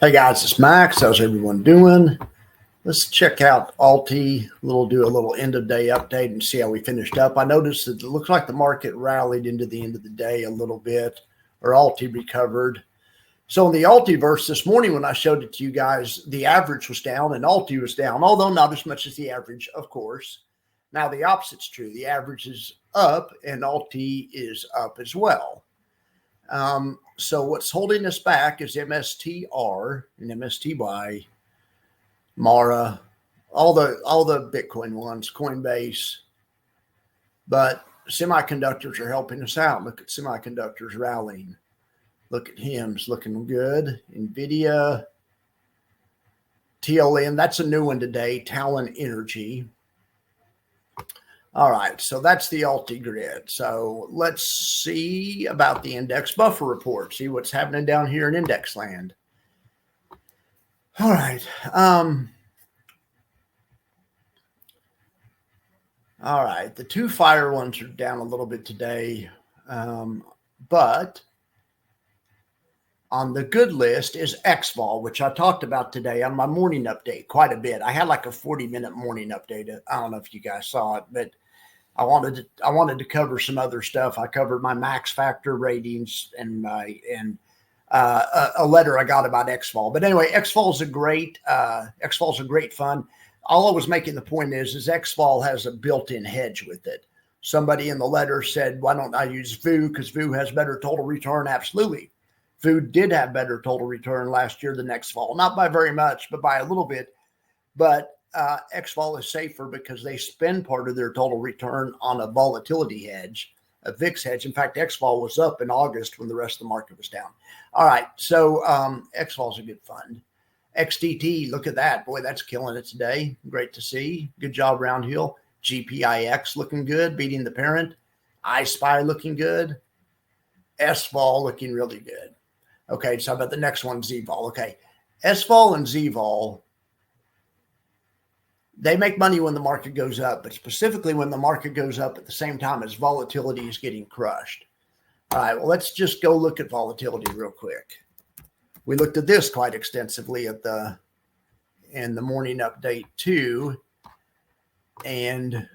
Hey guys, it's Max. How's everyone doing? Let's check out YieldTy. Do a little end of day update and see how we finished up. I noticed that it looks like the market rallied into the end of the day a little bit, or YieldTy recovered. So in the YieldTyverse this morning, when I showed it to you guys, the average was down and YieldTy was down, although not as much as the average, of course. Now the opposite's true. The average is up and YieldTy is up as well. So what's holding us back is MSTR and MSTY, Mara, all the Bitcoin ones, Coinbase, but semiconductors are helping us out. Look at semiconductors rallying. Look at HIMS looking good. NVIDIA, TLN, that's a new one today, Talon Energy. All right, so that's the YieldTy grid. So let's see about the index buffer report, see what's happening down here in index land. All right. All right, the two fire ones are down a little bit today, but on the good list is XVol, which I talked about today on my morning update quite a bit. I had like a 40-minute morning update. I don't know if you guys saw it, but I wanted to cover some other stuff. I covered my max factor ratings and a letter I got about XVol. But anyway, XVol is a great fund. All I was making the point is XVol has a built-in hedge with it. Somebody in the letter said, why don't I use VU? Because VU has better total return. Absolutely. VU did have better total return last year than XVol. Not by very much, but by a little bit. But XVol is safer because they spend part of their total return on a volatility hedge, a VIX hedge. In fact, XVol was up in August when the rest of the market was down. All right, so XVol is a good fund. XTT, look at that. Boy, that's killing it today. Great to see. Good job, Roundhill. GPIX looking good, beating the parent. iSpy looking good. SVol looking really good. Okay, so how about the next one, ZVol? Okay, SVol and ZVol, they make money when the market goes up, but specifically when the market goes up at the same time as volatility is getting crushed. All right, well, let's just go look at volatility real quick. We looked at this quite extensively in the morning update too, and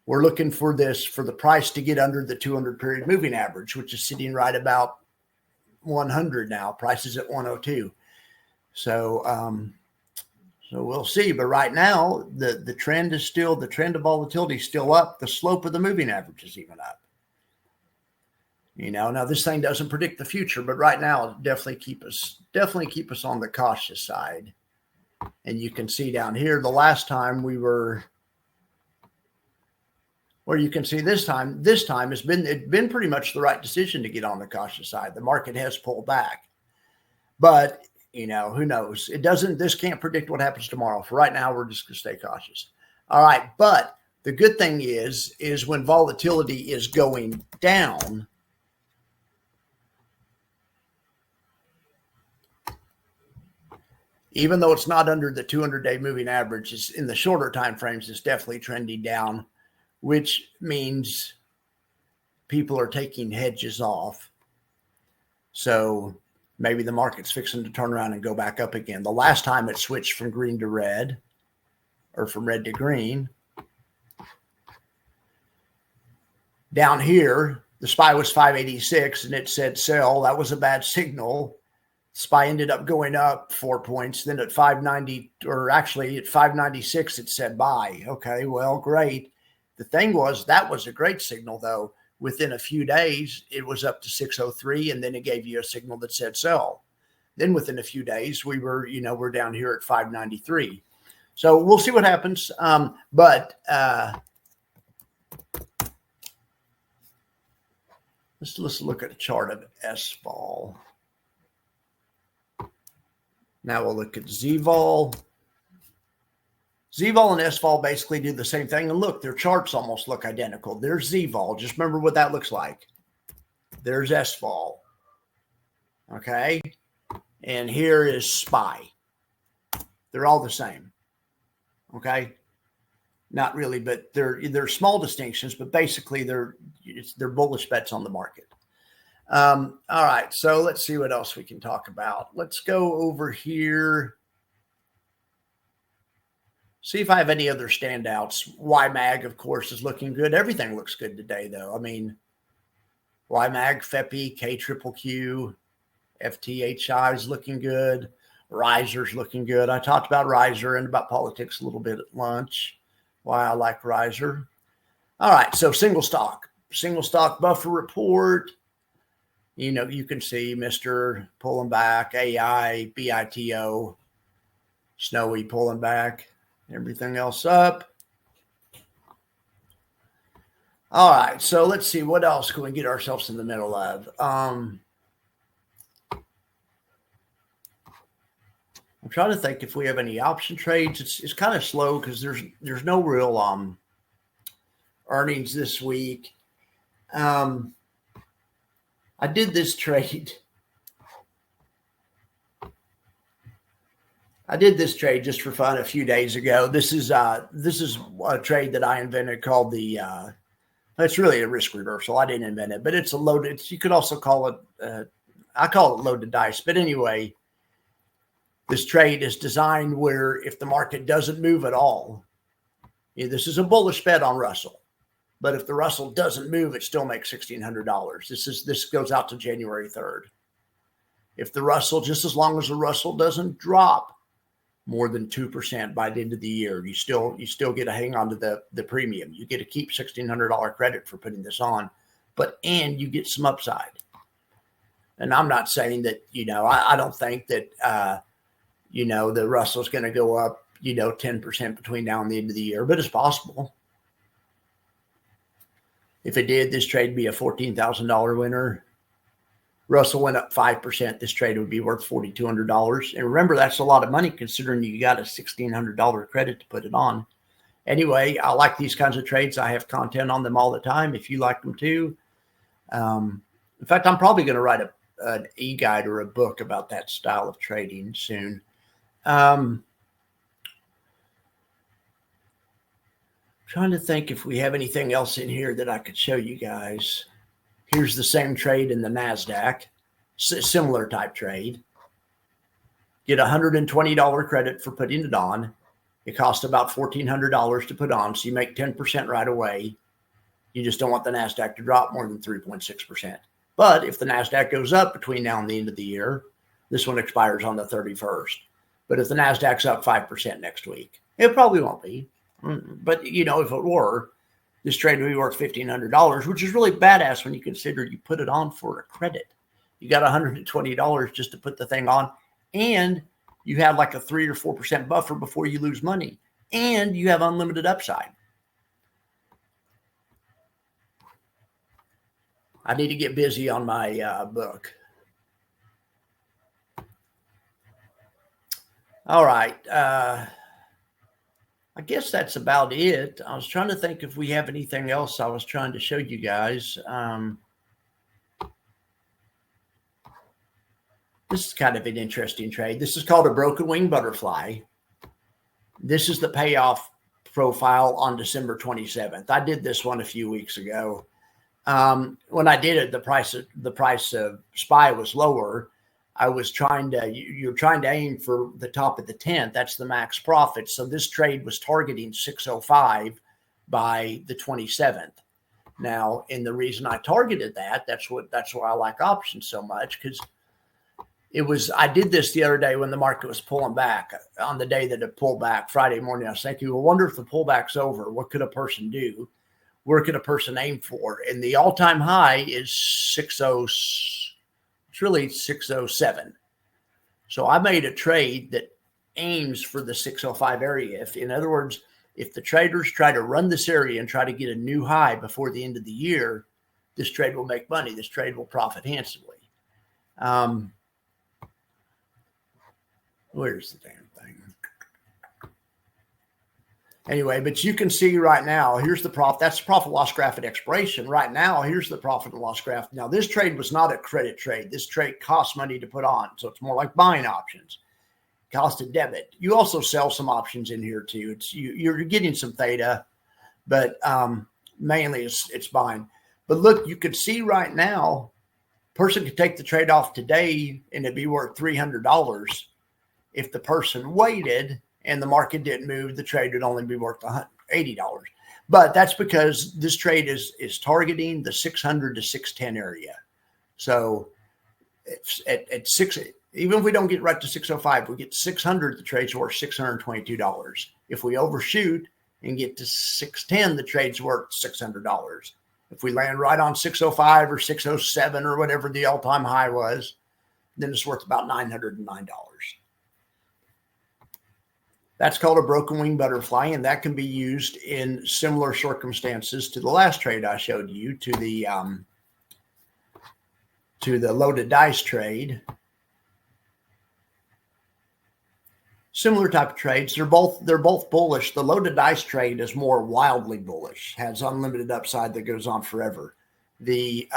we're looking for the price to get under the 200 period moving average, which is sitting right about 100 now. Price is at 102. So we'll see. But right now, the trend of volatility is still up. The slope of the moving average is even up. Now this thing doesn't predict the future, but right now it'll definitely keep us on the cautious side. And you can see down here, the last time we were, where you can see this time it's been pretty much the right decision to get on the cautious side. The market has pulled back, but who knows? This can't predict what happens tomorrow. For right now, we're just going to stay cautious. All right. But the good thing is when volatility is going down, even though it's not under the 200-day moving average, it's in the shorter time frames, it's definitely trending down, which means people are taking hedges off. So maybe the market's fixing to turn around and go back up again. The last time it switched from green to red, or from red to green, down here, the SPY was 586 and it said sell. That was a bad signal. SPY ended up going up 4 points. Then at 590, or actually at 596, it said buy. Okay, well, great. The thing was, that was a great signal, though. Within a few days, it was up to 603, and then it gave you a signal that said sell. Then within a few days, we're down here at 593. So we'll see what happens. But let's look at a chart of SVol. Now we'll look at ZVol. ZVol and SVol basically do the same thing. And look, their charts almost look identical. There's ZVol. Just remember what that looks like. There's SVol. Okay. And here is SPY. They're all the same. Okay. Not really, but they're small distinctions, but basically they're bullish bets on the market. All right, so let's see what else we can talk about. Let's go over here. See if I have any other standouts. YMAG, of course, is looking good. Everything looks good today, though. I mean, YMAG, FEPI, KQQQ, FTHI is looking good. Riser's looking good. I talked about Riser and about politics a little bit at lunch, why I like Riser. All right, so single stock buffer report. You know, you can see Mr. pulling back, AI, BITO, Snowy pulling back, everything else up. All right, so let's see, what else can we get ourselves in the middle of? I'm trying to think if we have any option trades. It's kind of slow because there's no real earnings this week. I did this trade. Just for fun a few days ago. This is a trade that I invented called the. It's really a risk reversal. I didn't invent it, but it's a loaded. You could also call it. I call it loaded dice. But anyway, this trade is designed where if the market doesn't move at all, this is a bullish bet on Russell. But if the Russell doesn't move, it still makes $1,600. This goes out to January 3rd. If the Russell, just as long as the Russell doesn't drop more than 2% by the end of the year, you still get to hang on to the premium. You get to keep $1,600 credit for putting this on, and you get some upside. And I'm not saying that, I don't think that, the Russell's going to go up, 10% between now and the end of the year, but it's possible. If it did, this trade would be a $14,000 winner. Russell went up 5%. This trade would be worth $4,200. And remember, that's a lot of money considering you got a $1,600 credit to put it on. Anyway, I like these kinds of trades. I have content on them all the time. If you like them too. In fact, I'm probably going to write an e-guide or a book about that style of trading soon. Trying to think if we have anything else in here that I could show you guys. Here's the same trade in the NASDAQ, similar type trade. Get $120 credit for putting it on. It costs about $1,400 to put on, so you make 10% right away. You just don't want the NASDAQ to drop more than 3.6%. But if the NASDAQ goes up between now and the end of the year, this one expires on the 31st. But if the NASDAQ's up 5% next week, it probably won't be. But, if it were, this trade would be worth $1,500, which is really badass when you consider you put it on for a credit. You got $120 just to put the thing on, and you have like a 3 or 4% buffer before you lose money, and you have unlimited upside. I need to get busy on my book. All right. I guess that's about it. I was trying to think if we have anything else I was trying to show you guys. This is kind of an interesting trade. This is called a broken wing butterfly. This is the payoff profile on December 27th. I did this one a few weeks ago. When I did it, the price of SPY was lower. I was you're trying to aim for the top of the 10th. That's the max profit. So this trade was targeting 605 by the 27th. Now, and the reason I targeted that's why I like options so much, because I did this the other day when the market was pulling back on the day that it pulled back Friday morning. I was thinking, well, wonder if the pullback's over, what could a person do? Where could a person aim for? And the all-time high is 60. It's really 607. So I made a trade that aims for the 605 area. In other words, if the traders try to run this area and try to get a new high before the end of the year, this trade will make money. This trade will profit handsomely. Where's the damn thing? Anyway, but you can see right now, here's the profit. That's the profit loss graph at expiration. Right now, here's the profit and loss graph. Now, this trade was not a credit trade. This trade costs money to put on. So it's more like buying options. Cost of debit. You also sell some options in here too. You're getting some theta, but mainly it's buying. But look, you can see right now, Person could take the trade off today and it'd be worth $300. If the person waited and the market didn't move, the trade would only be worth $80. But that's because this trade is targeting the 600 to 610 area. So at six, even if we don't get right to 605, we get to 600, the trade's worth $622. If we overshoot and get to 610, the trade's worth $600. If we land right on 605 or 607 or whatever the all-time high was, then it's worth about $909. That's called a broken wing butterfly, and that can be used in similar circumstances to the last trade I showed you, to the loaded dice trade. Similar type of trades. They're both bullish. The loaded dice trade is more wildly bullish, has unlimited upside that goes on forever. The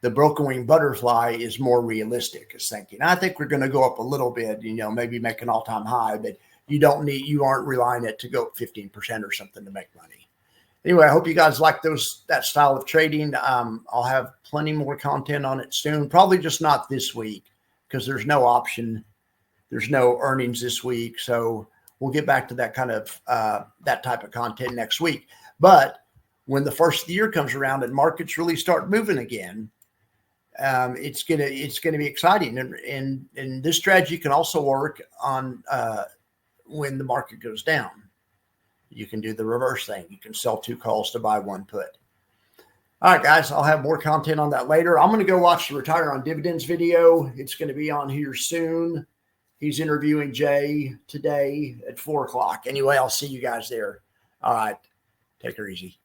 broken wing butterfly is more realistic. Is thinking, I think we're going to go up a little bit, maybe make an all-time high, but you aren't relying it to go up 15% or something to make money. Anyway, I hope you guys like that style of trading. I'll have plenty more content on it soon. Probably just not this week because there's no option. There's no earnings this week. So we'll get back to that kind of that type of content next week. But when the first of the year comes around and markets really start moving again, it's gonna be exciting. And this strategy can also work on when the market goes down. You can do the reverse thing. You can sell 2 calls to buy 1 put. All right, guys, I'll have more content on that later. I'm going to go watch the Retire on Dividends video. It's going to be on here soon. He's interviewing Jay today at 4 o'clock. Anyway, I'll see you guys there. All right, take her easy.